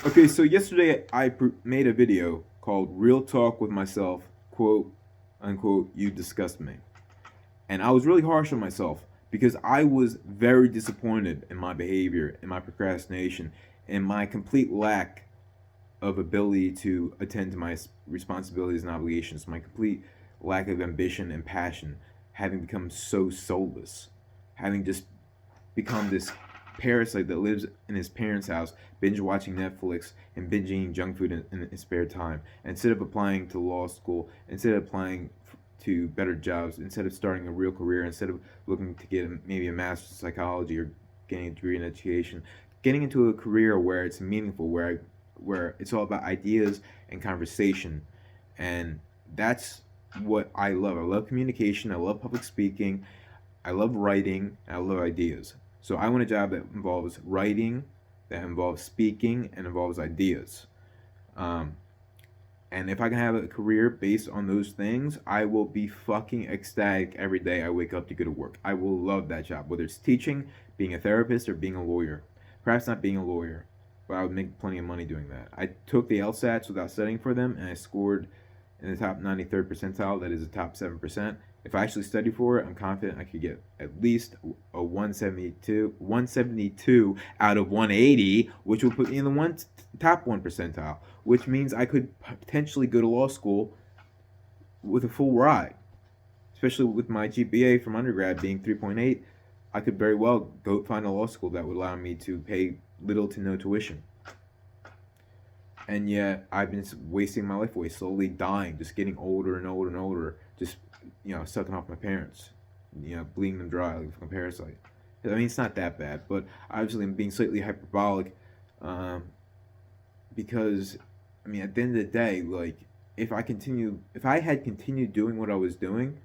Okay, so yesterday I made a video called Real Talk with Myself, quote unquote, you disgust me. And I was really harsh on myself because I was very disappointed in my behavior, in my procrastination, and my complete lack of ability to attend to my responsibilities and obligations, my complete lack of ambition and passion, having become so soulless, having just become this parasite that lives in his parents' house, binge watching Netflix and binge eating junk food in his spare time, instead of applying to law school, instead of applying to better jobs, instead of starting a real career, instead of looking to get maybe a master's in psychology or getting a degree in education, getting into a career where it's meaningful, where it's all about ideas and conversation, and that's what I love. I love communication. I love public speaking. I love writing. And I love ideas. So I want a job that involves writing, that involves speaking, and involves ideas. Um, and if I can have a career based on those things, I will be fucking ecstatic every day I wake up to go to work. I will love that job, whether it's teaching, being a therapist, or being a lawyer. Perhaps not being a lawyer, but I would make plenty of money doing that. I took the LSATs without studying for them, and I scored in the top 93rd percentile. That is the top 7%. If I actually studied for it, I'm confident I could get at least a 172 out of 180, which would put me in the top 1 percentile, which means I could potentially go to law school with a full ride. Especially with my GPA from undergrad being 3.8, I could very well go find a law school that would allow me to pay little to no tuition. And yet I've been wasting my life away, slowly dying, just getting older and older and older, just sucking off my parents, bleeding them dry like a parasite. I mean, it's not that bad, but obviously I'm being slightly hyperbolic, um, because, I mean, at the end of the day, like, if I had continued doing what I was doing,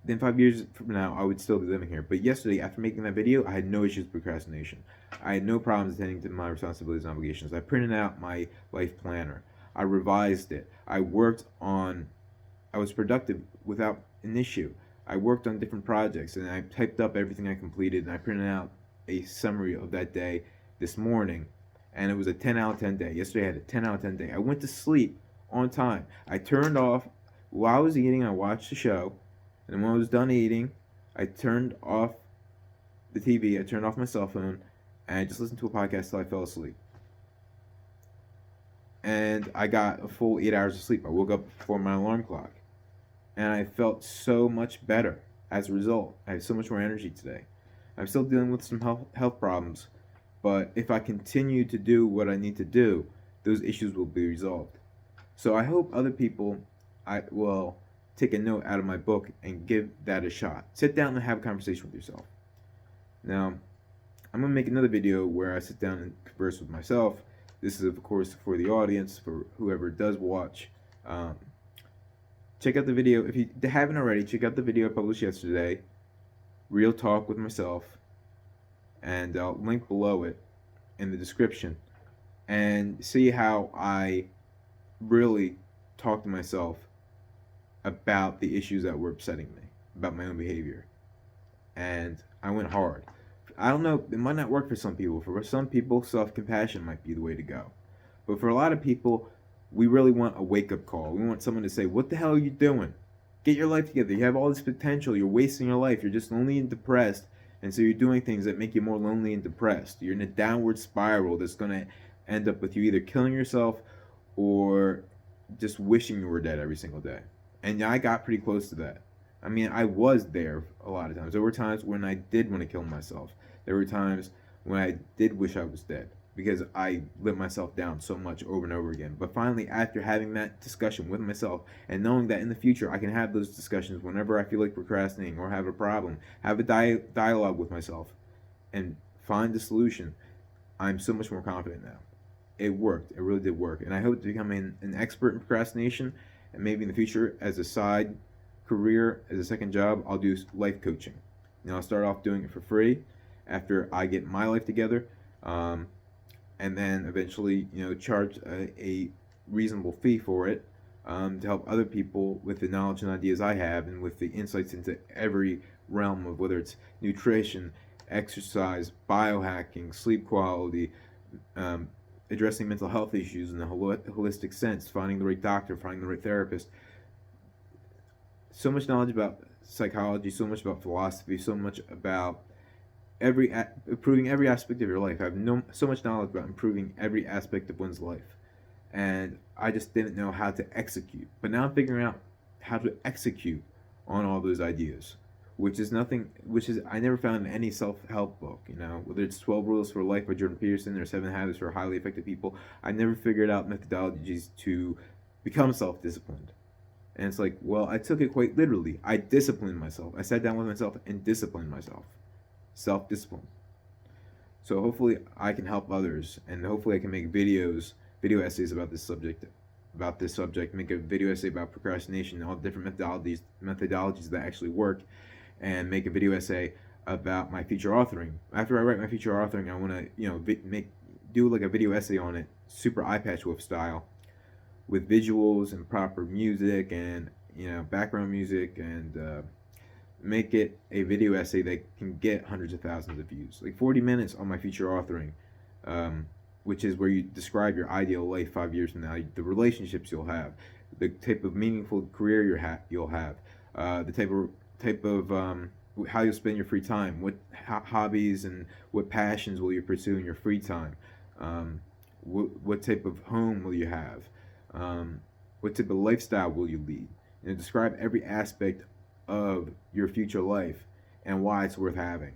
then 5 years from now, I would still be living here. But yesterday, after making that video, I had no issues with procrastination. I had no problems attending to my responsibilities and obligations. I printed out my life planner. I revised it. I was productive without an issue. I worked on different projects and I typed up everything I completed and I printed out a summary of that day this morning. And it was a 10 out of 10 day. Yesterday I had a 10 out of 10 day. I went to sleep on time. I turned off, while I was eating, I watched the show. And when I was done eating, I turned off the TV, I turned off my cell phone, and I just listened to a podcast till I fell asleep. And I got a full 8 hours of sleep. I woke up before my alarm clock. And I felt so much better as a result. I have so much more energy today. I'm still dealing with some health problems, but if I continue to do what I need to do, those issues will be resolved. So I hope other people I will take a note out of my book and give that a shot. Sit down and have a conversation with yourself. Now, I'm gonna make another video where I sit down and converse with myself. This is, of course, for the audience, for whoever does watch. Um, Check out the video if you haven't already. Check out the video I published yesterday, Real Talk with Myself, and I'll link below it in the description, and see how I really talk to myself about the issues that were upsetting me, about my own behavior. And I went hard. I don't know, it might not work for some people. For some people, self compassion might be the way to go. But for a lot of people, we really want a wake up call. We want someone to say, "What the hell are you doing? Get your life together. You have all this potential. You're wasting your life. You're just lonely and depressed. And so you're doing things that make you more lonely and depressed. You're in a downward spiral that's going to end up with you either killing yourself or just wishing you were dead every single day." And I got pretty close to that. I mean, I was there a lot of times. There were times when I did want to kill myself. There were times when I did wish I was dead because I let myself down so much over and over again. But finally, after having that discussion with myself and knowing that in the future I can have those discussions whenever I feel like procrastinating or have a problem, have a dialogue with myself and find the solution, I'm so much more confident now. It worked. It really did work. And I hope to become an expert in procrastination. And maybe in the future, as a side career, as a second job, I'll do life coaching. I'll start off doing it for free after I get my life together. And then eventually, charge a reasonable fee for it, to help other people with the knowledge and ideas I have and with the insights into every realm of whether it's nutrition, exercise, biohacking, sleep quality, um, addressing mental health issues in a holistic sense, finding the right doctor, finding the right therapist. So much knowledge about psychology, so much about philosophy, so much about improving every aspect of your life. I have so much knowledge about improving every aspect of one's life, and I just didn't know how to execute. But now I'm figuring out how to execute on all those ideas, which is nothing. Which is I never found in any self-help book. You know, whether it's 12 Rules for Life by Jordan Peterson or 7 Habits for Highly Effective People, I never figured out methodologies to become self-disciplined. And it's like, well, I took it quite literally. I disciplined myself. I sat down with myself and disciplined myself. Self-discipline. So hopefully I can help others, and hopefully I can make video essays about this subject. Make a video essay about procrastination and all the different methodologies that actually work, and make a video essay about my future authoring. After I write my future authoring, I want to do like a video essay on it, super eye patch whip style, with visuals and proper music and background music, and make it a video essay that can get hundreds of thousands of views. Like 40 minutes on my future authoring, which is where you describe your ideal life 5 years from now, the relationships you'll have, the type of meaningful career you'll have, the type of how you'll spend your free time, what hobbies and what passions will you pursue in your free time, what type of home will you have, what type of lifestyle will you lead. Describe every aspect of your future life and why it's worth having,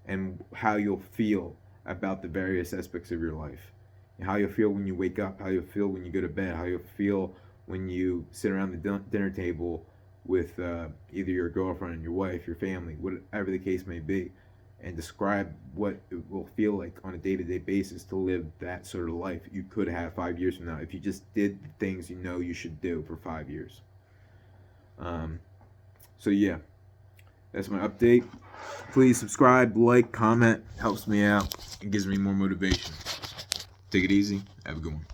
and how you'll feel about the various aspects of your life, and how you'll feel when you wake up, how you'll feel when you go to bed, how you'll feel when you sit around the dinner table with either your girlfriend and your wife, your family, whatever the case may be, and describe what it will feel like on a day-to-day basis to live that sort of life you could have 5 years from now if you just did the things you should do for 5 years. So yeah, that's my update. Please subscribe, like, comment. Helps me out and gives me more motivation. Take it easy. Have a good one.